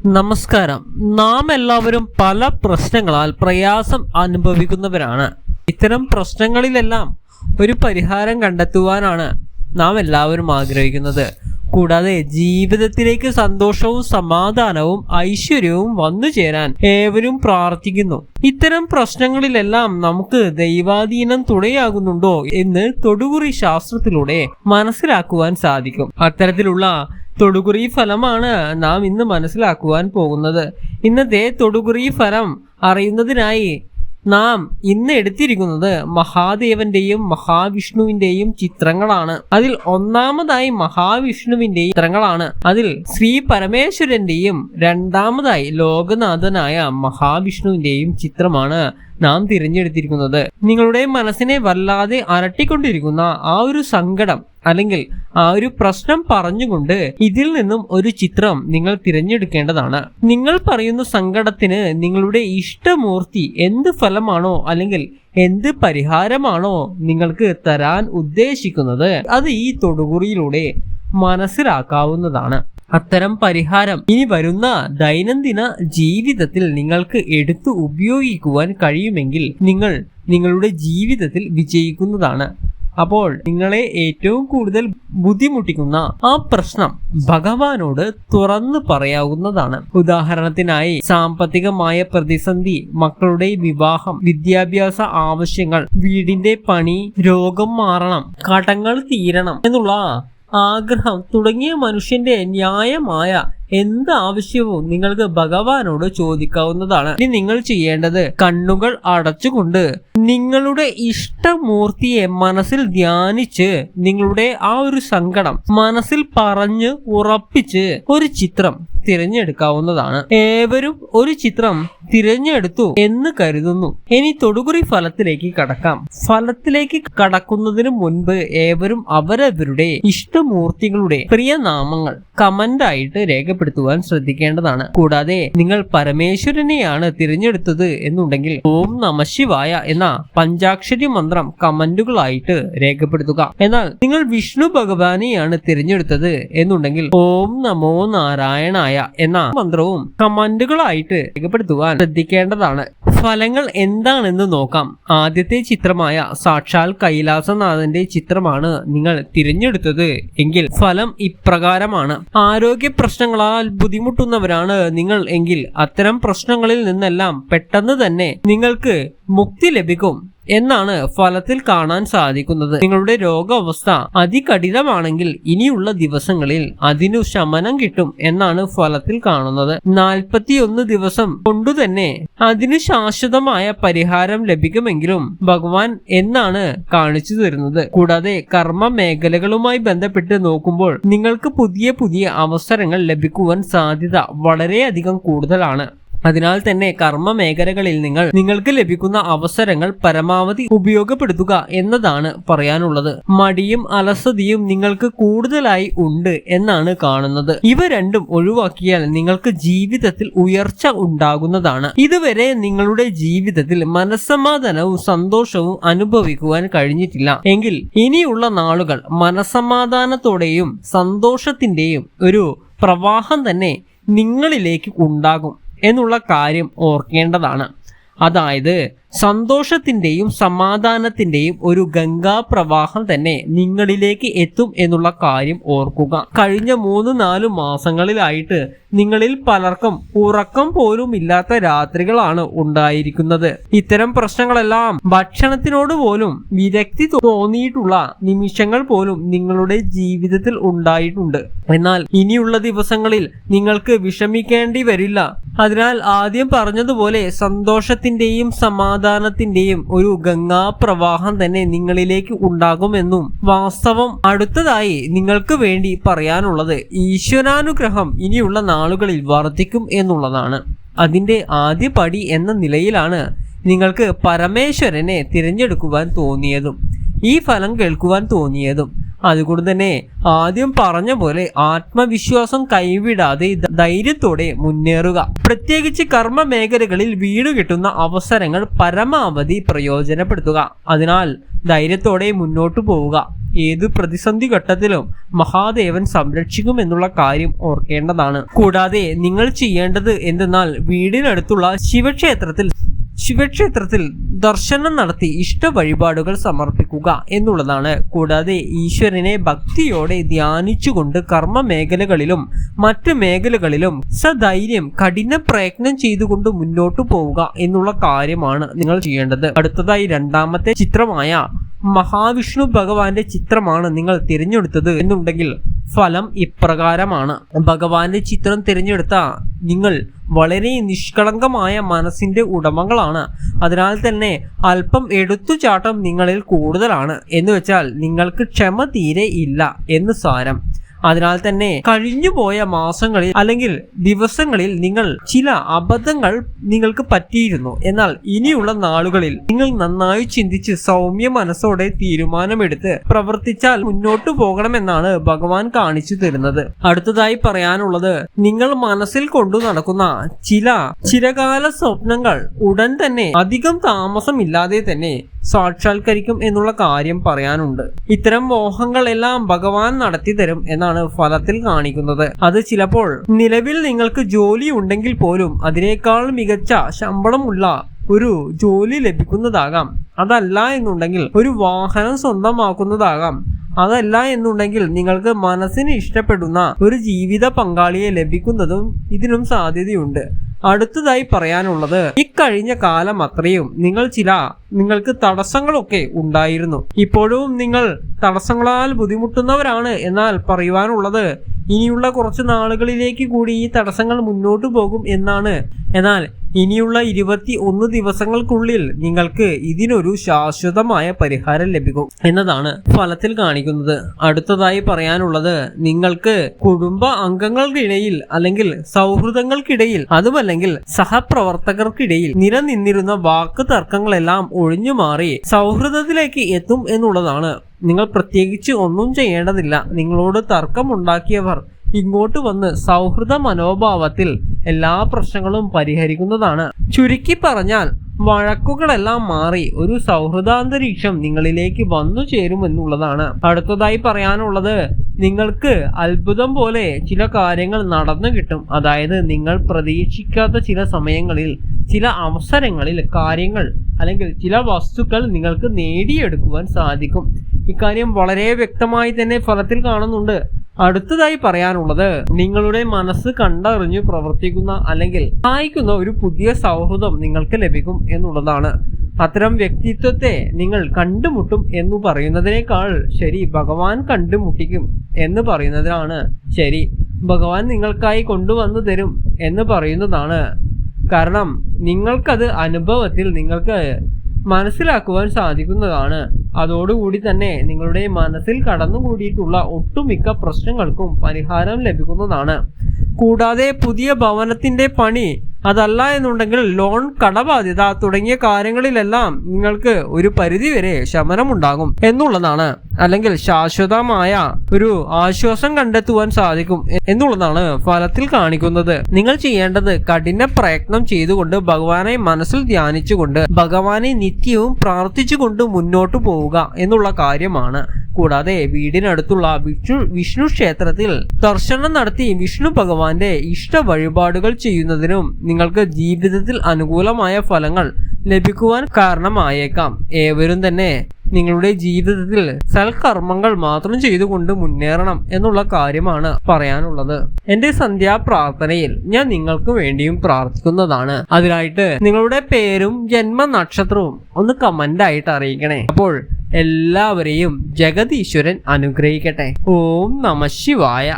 നമസ്കാരം. നാം എല്ലാവരും പല പ്രശ്നങ്ങളാൽ പ്രയാസം അനുഭവിക്കുന്നവരാണ്. ഇത്തരം പ്രശ്നങ്ങളിലെല്ലാം ഒരു പരിഹാരം കണ്ടെത്തുവാനാണ് നാം എല്ലാവരും ആഗ്രഹിക്കുന്നത്. കൂടാതെ ജീവിതത്തിലേക്ക് സന്തോഷവും സമാധാനവും ഐശ്വര്യവും വന്നു ചേരാൻ ഏവരും പ്രാർത്ഥിക്കുന്നു. ഇത്തരം പ്രശ്നങ്ങളിലെല്ലാം നമുക്ക് ദൈവാധീനം തുണയാകുന്നുണ്ടോ എന്ന് തൊടുകുറി ശാസ്ത്രത്തിലൂടെ മനസ്സിലാക്കുവാൻ സാധിക്കും. അത്തരത്തിലുള്ള തൊടുകുറി ഫലമാണ് നാം ഇന്ന് മനസ്സിലാക്കുവാൻ പോകുന്നത്. ഇന്നത്തെ തൊടുകുറി ഫലം അറിയുന്നതിനായി നാം ഇന്ന് എടുത്തിരിക്കുന്നത് മഹാദേവന്റെയും മഹാവിഷ്ണുവിന്റെയും ചിത്രങ്ങളാണ്. അതിൽ ഒന്നാമതായി മഹാവിഷ്ണുവിന്റെയും ചിത്രങ്ങളാണ്. അതിൽ ശ്രീ പരമേശ്വരന്റെയും രണ്ടാമതായി ലോകനാഥനായ മഹാവിഷ്ണുവിന്റെയും ചിത്രമാണ് നാം തിരഞ്ഞെടുത്തിരിക്കുന്നത്. നിങ്ങളുടെ മനസ്സിനെ വല്ലാതെ അലട്ടിക്കൊണ്ടിരിക്കുന്ന ആ ഒരു സങ്കടം അല്ലെങ്കിൽ ആ ഒരു പ്രശ്നം പറഞ്ഞുകൊണ്ട് ഇതിൽ നിന്നും ഒരു ചിത്രം നിങ്ങൾ തിരഞ്ഞെടുക്കേണ്ടതാണ്. നിങ്ങൾ പറയുന്ന സങ്കടത്തിന് നിങ്ങളുടെ ഇഷ്ടമൂർത്തി എന്ത് ഫലമാണോ അല്ലെങ്കിൽ എന്ത് പരിഹാരമാണോ നിങ്ങൾക്ക് തരാൻ ഉദ്ദേശിക്കുന്നത് അത് ഈ തൊടുകുറിയിലൂടെ മനസ്സിലാക്കാവുന്നതാണ്. അത്തരം പരിഹാരം ഇനി വരുന്ന ദൈനംദിന ജീവിതത്തിൽ നിങ്ങൾക്ക് എടുത്തു ഉപയോഗിക്കുവാൻ കഴിയുമെങ്കിൽ നിങ്ങൾ നിങ്ങളുടെ ജീവിതത്തിൽ വിജയിക്കുന്നതാണ്. അപ്പോൾ നിങ്ങളെ ഏറ്റവും കൂടുതൽ ബുദ്ധിമുട്ടിക്കുന്ന ആ പ്രശ്നം ഭഗവാനോട് തുറന്നു പറയാവുന്നതാണ്. ഉദാഹരണത്തിനായി സാമ്പത്തികമായ പ്രതിസന്ധി, മക്കളുടെ വിവാഹം, വിദ്യാഭ്യാസ ആവശ്യങ്ങൾ, വീടിന്റെ പണി, രോഗം മാറണം, കടങ്ങൾ തീരണം എന്നുള്ള ആഗ്രഹം തുടങ്ങിയ മനുഷ്യന്റെ ന്യായമായ എന്ത് ആവശ്യവും നിങ്ങൾക്ക് ഭഗവാനോട് ചോദിക്കാവുന്നതാണ്. ഇനി നിങ്ങൾ ചെയ്യേണ്ടത് കണ്ണുകൾ അടച്ചുകൊണ്ട് നിങ്ങളുടെ ഇഷ്ടമൂർത്തിയെ മനസ്സിൽ ധ്യാനിച്ച് നിങ്ങളുടെ ആ ഒരു സങ്കടം മനസ്സിൽ പറഞ്ഞ് ഉറപ്പിച്ച് ഒരു ചിത്രം തിരഞ്ഞെടുക്കാവുന്നതാണ്. ഏവരും ഒരു ചിത്രം തിരഞ്ഞെടുത്തു എന്ന് കരുതുന്നു. ഇനി തൊടുകുറി ഫലത്തിലേക്ക് കടക്കാം. ഫലത്തിലേക്ക് കടക്കുന്നതിന് മുൻപ് ഏവരും അവരവരുടെ ഇഷ്ടമൂർത്തികളുടെ പ്രിയ നാമങ്ങൾ കമന്റായിട്ട് രേഖപ്പെടുത്തുവാൻ ശ്രദ്ധിക്കേണ്ടതാണ്. കൂടാതെ നിങ്ങൾ പരമേശ്വരനെയാണ് തിരഞ്ഞെടുത്തത് എന്നുണ്ടെങ്കിൽ ഓം നമഃശിവായ എന്ന പഞ്ചാക്ഷരി മന്ത്രം കമന്റുകളായിട്ട് രേഖപ്പെടുത്തുക. എന്നാൽ നിങ്ങൾ വിഷ്ണു ഭഗവാനെയാണ് തിരഞ്ഞെടുത്തത് എന്നുണ്ടെങ്കിൽ ഓം നമോ നാരായണായ എന്ന മന്ത്രവും കമന്റുകളായിട്ട് രേഖപ്പെടുത്തുവാൻ ശ്രദ്ധിക്കേണ്ടതാണ്. ഫലങ്ങൾ എന്താണെന്ന് നോക്കാം. ആദ്യത്തെ ചിത്രമായ സാക്ഷാൽ കൈലാസനാഥന്റെ ചിത്രമാണ് നിങ്ങൾ തിരഞ്ഞെടുത്തത് എങ്കിൽ ഫലം ഇപ്രകാരമാണ്. ആരോഗ്യ പ്രശ്നങ്ങളാൽ ബുദ്ധിമുട്ടുന്നവരാണ് നിങ്ങൾ എങ്കിൽ അത്തരം പ്രശ്നങ്ങളിൽ നിന്നെല്ലാം പെട്ടെന്ന് തന്നെ നിങ്ങൾക്ക് മുക്തി ലഭിക്കും എന്നാണ് ഫലത്തിൽ കാണാൻ സാധിക്കുന്നത്. നിങ്ങളുടെ രോഗാവസ്ഥ അതികഠിനമാണെങ്കിൽ ഇനിയുള്ള ദിവസങ്ങളിൽ അതിനു ശമനം കിട്ടും എന്നാണ് ഫലത്തിൽ കാണുന്നത്. 41 ദിവസം കൊണ്ടുതന്നെ അതിന് ശാശ്വതമായ പരിഹാരം ലഭിക്കുമെങ്കിലും ഭഗവാൻ എന്നാണ് കാണിച്ചു തരുന്നത്. കൂടാതെ കർമ്മ മേഖലകളുമായി ബന്ധപ്പെട്ട് നോക്കുമ്പോൾ നിങ്ങൾക്ക് പുതിയ അവസരങ്ങൾ ലഭിക്കുവാൻ സാധ്യത വളരെയധികം കൂടുതലാണ്. അതിനാൽ തന്നെ കർമ്മ മേഖലകളിൽ നിങ്ങൾക്ക് ലഭിക്കുന്ന അവസരങ്ങൾ പരമാവധി ഉപയോഗപ്പെടുത്തുക എന്നതാണ് പറയാനുള്ളത്. മടിയും അലസതയും നിങ്ങൾക്ക് കൂടുതലായി ഉണ്ട് എന്നാണ് കാണുന്നത്. ഇവ രണ്ടും ഒഴിവാക്കിയാൽ നിങ്ങൾക്ക് ജീവിതത്തിൽ ഉയർച്ച ഉണ്ടാകുന്നതാണ്. ഇതുവരെ നിങ്ങളുടെ ജീവിതത്തിൽ മനസ്സമാധാനവും സന്തോഷവും അനുഭവിക്കുവാൻ കഴിഞ്ഞിട്ടില്ല എങ്കിൽ ഇനിയുള്ള നാളുകൾ മനസ്സമാധാനത്തോടെയും സന്തോഷത്തിന്റെയും ഒരു പ്രവാഹം തന്നെ നിങ്ങളിലേക്ക് ഉണ്ടാകും എന്നുള്ള കാര്യം ഓർക്കേണ്ടതാണ്. അതായത് സന്തോഷത്തിന്റെയും സമാധാനത്തിന്റെയും ഒരു ഗംഗാ പ്രവാഹം തന്നെ നിങ്ങളിലേക്ക് എത്തും എന്നുള്ള കാര്യം ഓർക്കുക. കഴിഞ്ഞ 3-4 മാസങ്ങളിലായിട്ട് നിങ്ങളിൽ പലർക്കും ഉറക്കം പോലും ഇല്ലാത്ത രാത്രികളാണ് ഉണ്ടായിരിക്കുന്നത്. ഇത്തരം പ്രശ്നങ്ങളെല്ലാം ഭക്ഷണത്തിനോട് പോലും വിരക്തി തോന്നിയിട്ടുള്ള നിമിഷങ്ങൾ പോലും നിങ്ങളുടെ ജീവിതത്തിൽ ഉണ്ടായിട്ടുണ്ട്. എന്നാൽ ഇനിയുള്ള ദിവസങ്ങളിൽ നിങ്ങൾക്ക് വിഷമിക്കേണ്ടി വരില്ല. അതിനാൽ ആദ്യം പറഞ്ഞതുപോലെ സന്തോഷത്തിന്റെയും സമാധാനത്തിന്റെയും ഒരു ഗംഗാ പ്രവാഹം തന്നെ നിങ്ങളിലേക്ക് ഉണ്ടാകുമെന്നും വാസ്തവം. അടുത്തതായി നിങ്ങൾക്ക് വേണ്ടി പറയാനുള്ളത് ഈശ്വരാനുഗ്രഹം ഇനിയുള്ള നാളുകളിൽ വർദ്ധിക്കും എന്നുള്ളതാണ്. അതിന്റെ ആദ്യ പടി എന്ന നിലയിലാണ് നിങ്ങൾക്ക് പരമേശ്വരനെ തിരഞ്ഞെടുക്കുവാൻ തോന്നിയതും ഈ ഫലം കേൾക്കുവാൻ തോന്നിയതും. അതുകൊണ്ട് തന്നെ ആദ്യം പറഞ്ഞ പോലെ ആത്മവിശ്വാസം കൈവിടാതെ ധൈര്യത്തോടെ മുന്നേറുക. പ്രത്യേകിച്ച് കർമ്മ മേഖലകളിൽ വീണു കിട്ടുന്ന അവസരങ്ങൾ പരമാവധി പ്രയോജനപ്പെടുത്തുക. അതിനാൽ ധൈര്യത്തോടെ മുന്നോട്ടു പോവുക. ഏത് പ്രതിസന്ധി ഘട്ടത്തിലും മഹാദേവൻ സംരക്ഷിക്കും എന്നുള്ള കാര്യം ഓർക്കേണ്ടതാണ്. കൂടാതെ നിങ്ങൾ ചെയ്യേണ്ടത് എന്തെന്നാൽ വീടിനടുത്തുള്ള ശിവക്ഷേത്രത്തിൽ ദർശനം നടത്തി ഇഷ്ട വഴിപാടുകൾ സമർപ്പിക്കുക എന്നുള്ളതാണ്. കൂടാതെ ഈശ്വരനെ ഭക്തിയോടെ ധ്യാനിച്ചുകൊണ്ട് കർമ്മ മേഖലകളിലും മറ്റ് മേഖലകളിലും സധൈര്യം കഠിന പ്രയത്നം ചെയ്തുകൊണ്ട് മുന്നോട്ടു പോവുക എന്നുള്ള കാര്യമാണ് നിങ്ങൾ ചെയ്യേണ്ടത്. അടുത്തതായി രണ്ടാമത്തെ ചിത്രമായ മഹാവിഷ്ണു ഭഗവാന്റെ ചിത്രമാണ് നിങ്ങൾ തിരഞ്ഞെടുത്തത് എന്നുണ്ടെങ്കിൽ ഫലം ഇപ്രകാരമാണ്. ഭഗവാന്റെ ചിത്രം തിരഞ്ഞെടുത്ത നിങ്ങൾ വളരെ നിഷ്കളങ്കമായ മനസ്സിന്റെ ഉടമകളാണ്. അതിനാൽ തന്നെ അല്പം എടുത്തുചാട്ടം നിങ്ങളിൽ കൂടുതലാണ്. എന്ന് വെച്ചാൽ നിങ്ങൾക്ക് ക്ഷമ തീരെ ഇല്ല എന്ന് സാരം. അതിനാൽ തന്നെ കഴിഞ്ഞുപോയ മാസങ്ങളിൽ അല്ലെങ്കിൽ ദിവസങ്ങളിൽ നിങ്ങൾ ചില അബദ്ധങ്ങൾ നിങ്ങൾക്ക് പറ്റിയിരുന്നു. എന്നാൽ ഇനിയുള്ള നാളുകളിൽ നിങ്ങൾ നന്നായി ചിന്തിച്ച് സൗമ്യ മനസ്സോടെ തീരുമാനമെടുത്ത് പ്രവർത്തിച്ചാൽ മുന്നോട്ടു പോകണമെന്നാണ് ഭഗവാൻ കാണിച്ചു തരുന്നത്. അടുത്തതായി പറയാനുള്ളത്, നിങ്ങൾ മനസ്സിൽ കൊണ്ടു നടക്കുന്ന ചില ചിരകാല സ്വപ്നങ്ങൾ ഉടൻ തന്നെ അധികം താമസമില്ലാതെ തന്നെ സാക്ഷാത്കരിക്കും എന്നുള്ള കാര്യം പറയാനുണ്ട്. ഇത്തരം മോഹങ്ങളെല്ലാം ഭഗവാൻ നടത്തി തരും എന്നാണ് ഫലത്തിൽ കാണിക്കുന്നത്. അത് ചിലപ്പോൾ നിലവിൽ നിങ്ങൾക്ക് ജോലി ഉണ്ടെങ്കിൽ പോലും അതിനേക്കാൾ മികച്ച ശമ്പളമുള്ള ഒരു ജോലി ലഭിക്കുന്നതാകാം. അതല്ല എന്നുണ്ടെങ്കിൽ ഒരു വാഹനം സ്വന്തമാക്കുന്നതാകാം. അതല്ല എന്നുണ്ടെങ്കിൽ നിങ്ങൾക്ക് മനസ്സിന് ഇഷ്ടപ്പെടുന്ന ഒരു ജീവിത പങ്കാളിയെ ലഭിക്കുന്നതും ഇതിനും സാധ്യതയുണ്ട്. അടുത്തതായി പറയാനുള്ളത്, ഇക്കഴിഞ്ഞ കാലം അത്രയും നിങ്ങൾക്ക് തടസ്സങ്ങളൊക്കെ ഉണ്ടായിരുന്നു. ഇപ്പോഴും നിങ്ങൾ തടസ്സങ്ങളാൽ ബുദ്ധിമുട്ടുന്നവരാണ്. എന്നാൽ പറയുവാനുള്ളത്, ഇനിയുള്ള കുറച്ച് നാളുകളിലേക്ക് കൂടി ഈ തടസ്സങ്ങൾ മുന്നോട്ടു പോകും എന്നാണ്. എന്നാൽ ഇനിയുള്ള 21 ദിവസങ്ങൾക്കുള്ളിൽ നിങ്ങൾക്ക് ഇതിനൊരു ശാശ്വതമായ പരിഹാരം ലഭിക്കും എന്നതാണ് ഫലത്തിൽ കാണിക്കുന്നത്. അടുത്തതായി പറയാനുള്ളത്, നിങ്ങൾക്ക് കുടുംബ അംഗങ്ങൾക്കിടയിൽ അല്ലെങ്കിൽ സൗഹൃദങ്ങൾക്കിടയിൽ അതുമല്ലെങ്കിൽ സഹപ്രവർത്തകർക്കിടയിൽ നിലനിന്നിരുന്ന വാക്ക് തർക്കങ്ങളെല്ലാം ഒഴിഞ്ഞു മാറി സൗഹൃദത്തിലേക്ക് എത്തും എന്നുള്ളതാണ്. നിങ്ങൾ പ്രത്യേകിച്ച് ഒന്നും ചെയ്യേണ്ടതില്ല. നിങ്ങളോട് തർക്കമുണ്ടാക്കിയവർ ഇങ്ങോട്ട് വന്ന് സൗഹൃദ മനോഭാവത്തിൽ എല്ലാ പ്രശ്നങ്ങളും പരിഹരിക്കുന്നതാണ്. ചുരുക്കി പറഞ്ഞാൽ വഴക്കുകളെല്ലാം മാറി ഒരു സൗഹൃദാന്തരീക്ഷം നിങ്ങളിലേക്ക് വന്നു ചേരുമെന്നുള്ളതാണ്. അടുത്തതായി പറയാനുള്ളത്, നിങ്ങൾക്ക് അത്ഭുതം പോലെ ചില കാര്യങ്ങൾ നടന്നു കിട്ടും. അതായത് നിങ്ങൾ പ്രതീക്ഷിക്കാത്ത ചില സമയങ്ങളിൽ ചില അവസരങ്ങളിൽ കാര്യങ്ങൾ അല്ലെങ്കിൽ ചില വസ്തുക്കൾ നിങ്ങൾക്ക് നേടിയെടുക്കുവാൻ സാധിക്കും. ഇക്കാര്യം വളരെ വ്യക്തമായി തന്നെ ഫലത്തിൽ കാണുന്നുണ്ട്. അടുത്തതായി പറയാനുള്ളത്, നിങ്ങളുടെ മനസ്സ് കണ്ടറിഞ്ഞു പ്രവർത്തിക്കുന്ന അല്ലെങ്കിൽ സഹായിക്കുന്ന ഒരു പുതിയ സൗഹൃദം നിങ്ങൾക്ക് ലഭിക്കും എന്നുള്ളതാണ്. അത്തരം വ്യക്തിത്വത്തെ നിങ്ങൾ കണ്ടുമുട്ടും എന്ന് പറയുന്നതിനേക്കാൾ ശരി ഭഗവാൻ കണ്ടുമുട്ടിക്കും എന്ന് പറയുന്നതിനാണ് ശരി. ഭഗവാൻ നിങ്ങൾക്കായി കൊണ്ടുവന്നു തരും എന്ന് പറയുന്നതാണ്. കാരണം നിങ്ങൾക്കത് അനുഭവത്തിൽ നിങ്ങൾക്ക് മനസ്സിലാക്കുവാൻ സാധിക്കുന്നതാണ്. അതോടുകൂടി തന്നെ നിങ്ങളുടെ മനസ്സിൽ കടന്നുകൂടിയിട്ടുള്ള ഒട്ടുമിക്ക പ്രശ്നങ്ങൾക്കും പരിഹാരം ലഭിക്കുന്നതാണ്. കൂടാതെ പുതിയ ഭവനത്തിന്റെ പണി, അതല്ല എന്നുണ്ടെങ്കിൽ ലോൺ, കടബാധ്യത തുടങ്ങിയ കാര്യങ്ങളിലെല്ലാം നിങ്ങൾക്ക് ഒരു പരിധിവരെ ശമനമുണ്ടാകും എന്നുള്ളതാണ്. അല്ലെങ്കിൽ ശാശ്വതമായ ഒരു ആശ്വാസം കണ്ടെത്തുവാൻ സാധിക്കും എന്നുള്ളതാണ് ഫലത്തിൽ കാണിക്കുന്നത്. നിങ്ങൾ ചെയ്യേണ്ടത് കഠിന പ്രയത്നം ചെയ്തുകൊണ്ട് ഭഗവാനെ മനസ്സിൽ ധ്യാനിച്ചുകൊണ്ട് ഭഗവാനെ നിത്യവും പ്രാർത്ഥിച്ചുകൊണ്ട് മുന്നോട്ടു പോവുക എന്നുള്ള കാര്യമാണ്. കൂടാതെ വീടിനടുത്തുള്ള വിഷ്ണു ക്ഷേത്രത്തിൽ ദർശനം നടത്തി വിഷ്ണു ഭഗവാന്റെ ഇഷ്ട വഴിപാടുകൾ ചെയ്യുന്നതിനും നിങ്ങൾക്ക് ജീവിതത്തിൽ അനുകൂലമായ ഫലങ്ങൾ ലഭിക്കുവാൻ കാരണമായേക്കാം. ഏവരും തന്നെ നിങ്ങളുടെ ജീവിതത്തിൽ സൽക്കർമ്മങ്ങൾ മാത്രം ചെയ്തുകൊണ്ട് മുന്നേറണം എന്നുള്ള കാര്യമാണ് പറയാനുള്ളത്. എന്റെ സന്ധ്യാപ്രാർത്ഥനയിൽ ഞാൻ നിങ്ങൾക്ക് വേണ്ടിയും പ്രാർത്ഥിക്കുന്നതാണ്. അതിനായിട്ട് നിങ്ങളുടെ പേരും ജന്മനക്ഷത്രവും ഒന്ന് കമന്റ് ആയിട്ട് അറിയിക്കണേ. അപ്പോൾ എല്ലാവരെയും ജഗദീശ്വരൻ അനുഗ്രഹിക്കട്ടെ. ഓം നമഃ ശിവായ.